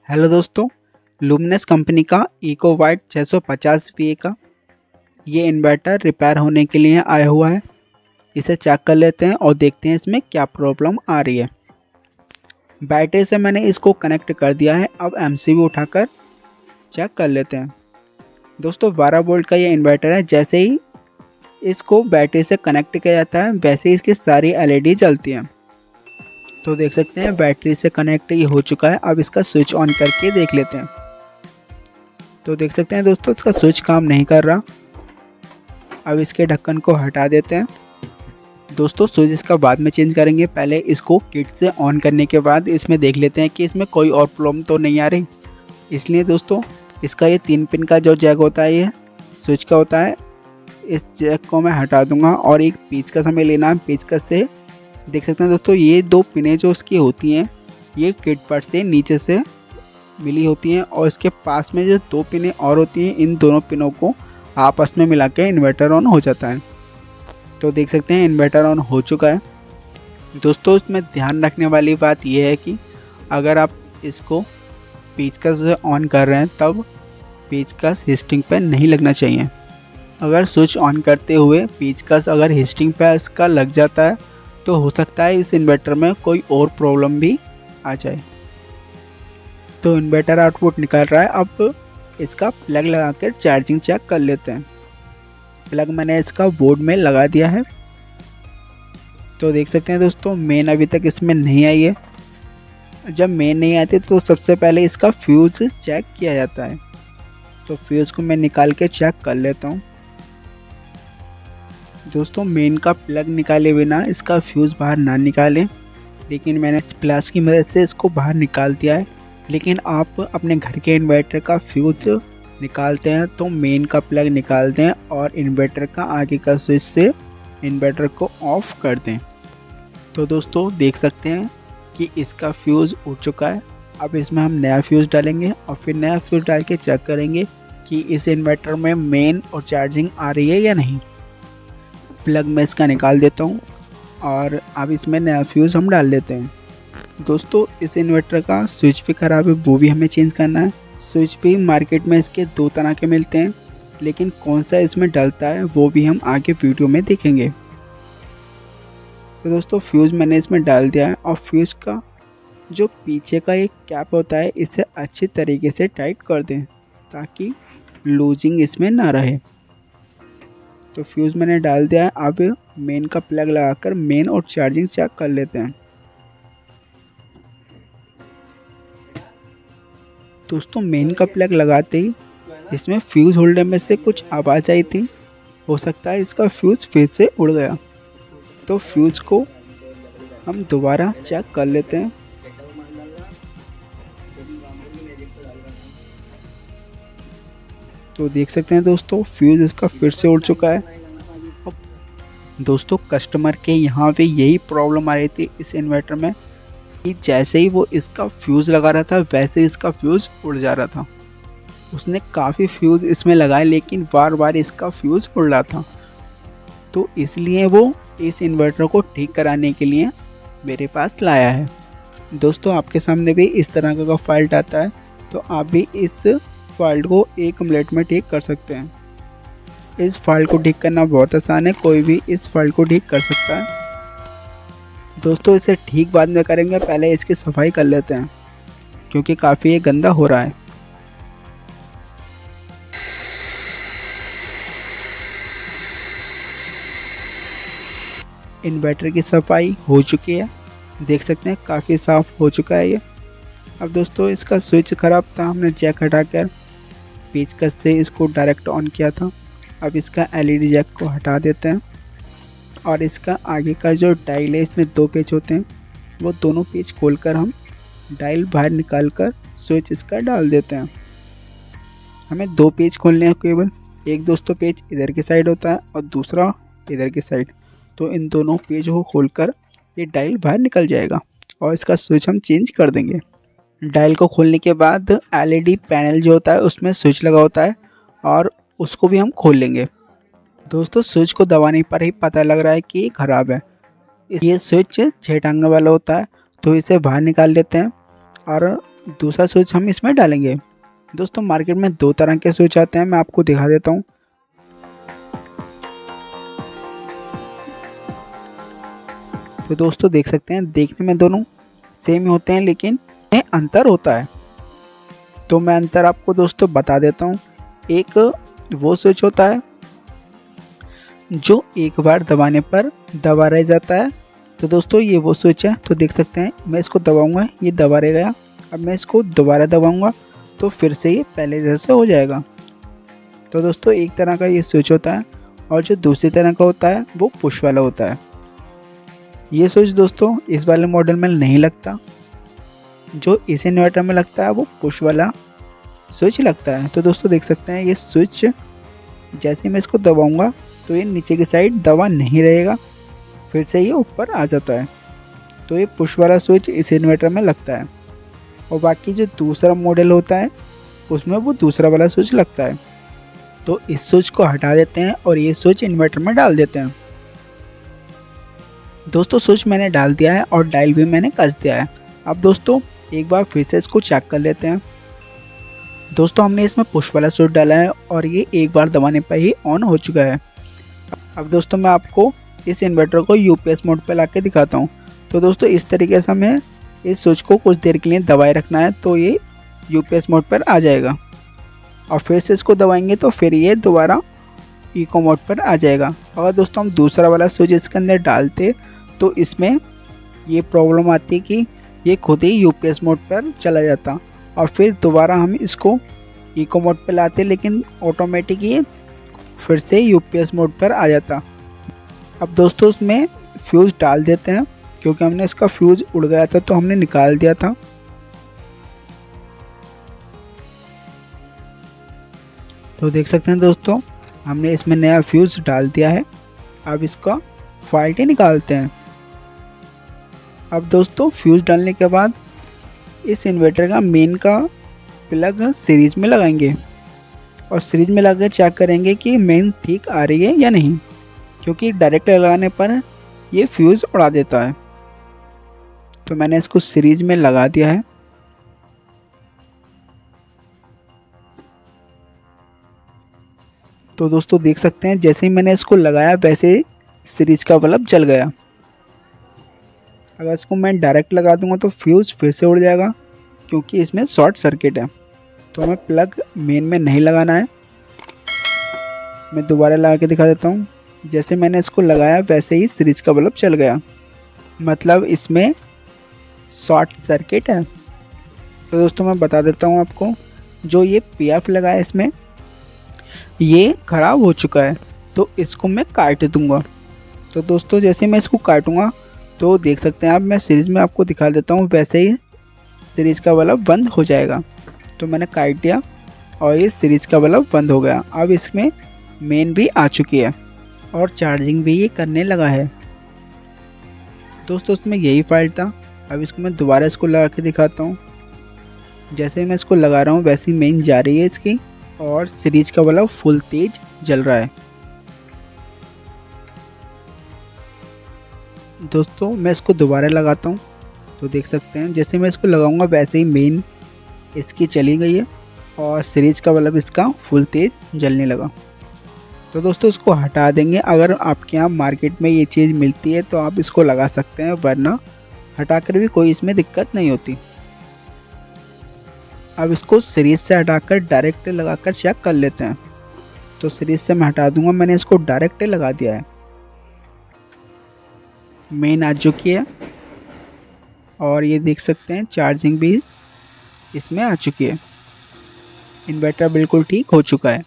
Hello दोस्तों, luminous company का eco white 650 VA का ये इन्वर्टर रिपेयर होने के लिए आया हुआ है। इसे चेक कर लेते हैं और देखते हैं इसमें क्या प्रॉब्लम आ रही है। बैटरी से मैंने इसको कनेक्ट कर दिया है। अब MCB उठाकर चेक कर लेते हैं। दोस्तों 12 वोल्ट का ये इन्वर्टर है। जैसे ही इसको बैटरी से कनेक्ट किया जाता है वैसे ही इसकी सारी LED जलती हैं। तो देख सकते हैं बैटरी से कनेक्ट ये हो चुका है। अब इसका स्विच ऑन करके देख लेते हैं। तो देख सकते हैं दोस्तों इसका स्विच काम नहीं कर रहा। अब इसके ढक्कन को हटा देते हैं। दोस्तों स्विच इसका बाद में चेंज करेंगे, पहले इसको किट से ऑन करने के बाद इसमें देख लेते हैं कि इसमें कोई और प्रॉब्लम तो नहीं आ रही। इसलिए दोस्तों इसका ये 3 पिन का जो जैक होता है ये स्विच का होता है, इस जैक को मैं हटा दूंगा और एक पेचकस हमें लेना है। पेचकस से देख सकते हैं दोस्तों ये 2 पिनें जो उसकी होती हैं ये किट पर से नीचे से मिली होती हैं और इसके पास में जो 2 पिनें और होती हैं, इन दोनों पिनों को आपस में मिला के इन्वर्टर ऑन हो जाता है। तो देख सकते हैं इन्वर्टर ऑन हो चुका है। दोस्तों इसमें ध्यान रखने वाली बात यह है कि अगर आप इसको पेचकस से ऑन कर रहे हैं तब पेचकस हिस्टिंग पर नहीं लगना चाहिए। अगर स्विच ऑन करते हुए पेचकस अगर हिस्टिंग पर इसका लग जाता है तो हो सकता है इस इन्वर्टर में कोई और प्रॉब्लम भी आ जाए। तो इन्वर्टर आउटपुट निकाल रहा है। अब इसका प्लग लगाकर चार्जिंग चेक कर लेते हैं। प्लग मैंने इसका बोर्ड में लगा दिया है। तो देख सकते हैं दोस्तों मेन अभी तक इसमें नहीं आई है। जब मेन नहीं आती तो सबसे पहले इसका फ्यूज चेक किया जाता है। तो फ्यूज को मैं निकाल के चेक कर लेता हूँ। दोस्तों मेन का प्लग निकाले बिना इसका फ्यूज़ बाहर ना निकालें, लेकिन मैंने इस प्लस की मदद से इसको बाहर निकाल दिया है। लेकिन आप अपने घर के इन्वर्टर का फ्यूज़ निकालते हैं तो मेन का प्लग निकाल दें और इन्वर्टर का आगे का स्विच से इन्वर्टर को ऑफ कर दें। तो दोस्तों देख सकते हैं कि इसका फ्यूज़ उड़ चुका है। अब इसमें हम नया फ्यूज़ डालेंगे और फिर नया फ्यूज़ डाल के चेक करेंगे कि इस इन्वर्टर में मेन और चार्जिंग आ रही है या नहीं। प्लग मैं इसका निकाल देता हूँ और अब इसमें नया फ्यूज़ हम डाल देते हैं। दोस्तों इस इन्वर्टर का स्विच भी ख़राब है, वो भी हमें चेंज करना है। स्विच भी मार्केट में इसके 2 तरह के मिलते हैं, लेकिन कौन सा इसमें डलता है वो भी हम आगे वीडियो में देखेंगे। तो दोस्तों फ्यूज़ मैंने इसमें डाल दिया है और फ्यूज़ का जो पीछे का एक कैप होता है इसे अच्छी तरीके से टाइट कर दें ताकि लूजिंग इसमें ना रहे। तो फ्यूज़ मैंने डाल दिया है। अब मेन का प्लग लगाकर मेन और चार्जिंग चेक कर लेते हैं। दोस्तों मेन का प्लग लगाते ही इसमें फ्यूज़ होल्डर में से कुछ आवाज़ आई थी। हो सकता है इसका फ्यूज़ फिर से उड़ गया। तो फ्यूज़ को हम दोबारा चेक कर लेते हैं। तो देख सकते हैं दोस्तों फ्यूज़ इसका फिर से उड़ चुका है। दोस्तों कस्टमर के यहाँ पे यही प्रॉब्लम आ रही थी इस इन्वर्टर में कि जैसे ही वो इसका फ्यूज़ लगा रहा था वैसे ही इसका फ्यूज़ उड़ जा रहा था। उसने काफ़ी फ्यूज़ इसमें लगाए लेकिन बार बार इसका फ्यूज़ उड़ रहा था। तो इसलिए वो इस इन्वर्टर को ठीक कराने के लिए मेरे पास लाया है। दोस्तों आपके सामने भी इस तरह का फॉल्ट आता है तो आप भी इस फॉल्ट को 1 मिनट में ठीक कर सकते हैं। इस फॉल्ट को ठीक करना बहुत आसान है, कोई भी इस फॉल्ट को ठीक कर सकता है। दोस्तों इसे ठीक बाद में करेंगे, पहले इसकी सफाई कर लेते हैं क्योंकि काफ़ी ये गंदा हो रहा है। इन्वर्टर की सफाई हो चुकी है, देख सकते हैं काफ़ी साफ़ हो चुका है ये। अब दोस्तों इसका स्विच ख़राब था, हमने जैक हटाकर पेचकस से इसको डायरेक्ट ऑन किया था। अब इसका LED जैक को हटा देते हैं और इसका आगे का जो डायल है इसमें 2 पेच होते हैं, वो दोनों पेच खोलकर हम डायल बाहर निकालकर स्विच इसका डाल देते हैं। हमें 2 पेच खोलने हैं केवल। एक दोस्तों पेच इधर की साइड होता है और दूसरा इधर की साइड। तो इन दोनों पेज को खोलकर ये डायल बाहर निकल जाएगा और इसका स्विच हम चेंज कर देंगे। डायल को खोलने के बाद LED पैनल जो होता है उसमें स्विच लगा होता है और उसको भी हम खोल लेंगे। दोस्तों स्विच को दबाने पर ही पता लग रहा है कि ये ख़राब है। ये स्विच 6 टांगे वाला होता है तो इसे बाहर निकाल लेते हैं और दूसरा स्विच हम इसमें डालेंगे। दोस्तों मार्केट में दो तरह के स्विच आते हैं, मैं आपको दिखा देता हूँ। तो दोस्तों देख सकते हैं, देखने में दोनों सेम ही होते हैं लेकिन में अंतर होता है। तो मैं अंतर आपको दोस्तों बता देता हूँ। एक वो स्विच होता है जो एक बार दबाने पर दबा रह जाता है। तो दोस्तों ये वो स्विच है। तो देख सकते हैं, मैं इसको दबाऊंगा, ये दबा रह गया। अब मैं इसको दोबारा दबाऊंगा तो फिर से ये पहले जैसे हो जाएगा। तो दोस्तों एक तरह का ये स्विच होता है, और जो दूसरी तरह का होता है वो पुश वाला होता है। ये स्विच दोस्तों इस वाले मॉडल में नहीं लगता, जो इस इन्वर्टर में लगता है वो पुश वाला स्विच लगता है। तो दोस्तों देख सकते हैं, ये स्विच जैसे मैं इसको दबाऊंगा तो ये नीचे की साइड दबा नहीं रहेगा, फिर से ये ऊपर आ जाता है। तो ये पुश वाला स्विच इस इन्वर्टर में लगता है, और बाकी जो दूसरा मॉडल होता है उसमें वो दूसरा वाला स्विच लगता है। तो इस स्विच को हटा देते हैं और ये स्विच इन्वर्टर में डाल देते हैं। दोस्तों स्विच मैंने डाल दिया है और डायल भी मैंने कस दिया है। अब दोस्तों एक बार फिर से इसको चेक कर लेते हैं। दोस्तों हमने इसमें पुश वाला स्विच डाला है और ये एक बार दबाने पर ही ऑन हो चुका है। अब दोस्तों मैं आपको इस इन्वर्टर को यूपीएस मोड पे लाके दिखाता हूँ। तो दोस्तों इस तरीके से हमें इस स्विच को कुछ देर के लिए दबाए रखना है, तो ये यूपीएस मोड पर आ जाएगा। और फिर से इसको दबाएंगे तो फिर ये दोबारा इको मोड पर आ जाएगा। अगर दोस्तों हम दूसरा वाला स्विच इसके अंदर डालते तो इसमें ये प्रॉब्लम आती कि ये खुद ही यूपीएस मोड पर चला जाता, और फिर दोबारा हम इसको इको मोड पर लाते, लेकिन ऑटोमेटिक ये फिर से यूपीएस मोड पर आ जाता। अब दोस्तों उसमें फ्यूज़ डाल देते हैं, क्योंकि हमने इसका फ्यूज़ उड़ गया था तो हमने निकाल दिया था। तो देख सकते हैं दोस्तों, हमने इसमें नया फ्यूज़ डाल दिया है। अब इसका फॉल्ट ही निकालते हैं। अब दोस्तों फ्यूज़ डालने के बाद इस इन्वर्टर का मेन का प्लग सीरीज में लगाएंगे, और सीरीज में लगा चेक करेंगे कि मेन ठीक आ रही है या नहीं, क्योंकि डायरेक्ट लगाने पर ये फ्यूज़ उड़ा देता है। तो मैंने इसको सीरीज में लगा दिया है। तो दोस्तों देख सकते हैं, जैसे ही मैंने इसको लगाया वैसे ही सीरीज का बल्ब जल गया। अगर इसको मैं डायरेक्ट लगा दूंगा तो फ्यूज़ फिर से उड़ जाएगा, क्योंकि इसमें शॉर्ट सर्किट है। तो हमें प्लग मेन में नहीं लगाना है। मैं दोबारा लगा के दिखा देता हूँ। जैसे मैंने इसको लगाया वैसे ही सीरीज का बल्ब चल गया, मतलब इसमें शॉर्ट सर्किट है। तो दोस्तों मैं बता देता हूँ आपको, जो ये पीएफ लगा है इसमें ये ख़राब हो चुका है, तो इसको मैं काट दूंगा। तो दोस्तों जैसे मैं इसको काटूंगा तो देख सकते हैं आप, मैं सीरीज़ में आपको दिखा देता हूँ, वैसे ही सीरीज़ का बल्ब बंद हो जाएगा। तो मैंने काट दिया और ये सीरीज़ का बल्ब बंद हो गया। अब इसमें मेन भी आ चुकी है और चार्जिंग भी ये करने लगा है। दोस्तों उसमें यही फाल्ट था। अब इसको मैं दोबारा इसको लगा के दिखाता हूँ। जैसे मैं इसको लगा रहा हूँ वैसे ही मेन जा रही है इसकी, और सीरीज का बल्ब फुल तेज जल रहा है। दोस्तों मैं इसको दोबारा लगाता हूँ तो देख सकते हैं, जैसे मैं इसको लगाऊंगा वैसे ही मेन इसकी चली गई है और सीरीज का बल्ब इसका फुल तेज जलने लगा। तो दोस्तों इसको हटा देंगे। अगर आपके यहाँ मार्केट में ये चीज़ मिलती है तो आप इसको लगा सकते हैं, वरना हटाकर भी कोई इसमें दिक्कत नहीं होती। अब इसको सीरीज से हटाकर डायरेक्ट लगाकर चेक कर लेते हैं। तो सीरीज से मैं हटा दूंगा, मैंने इसको डायरेक्ट लगा दिया है। मेन आ चुकी है और ये देख सकते हैं चार्जिंग भी इसमें आ चुकी है। इन्वर्टर बिल्कुल ठीक हो चुका है।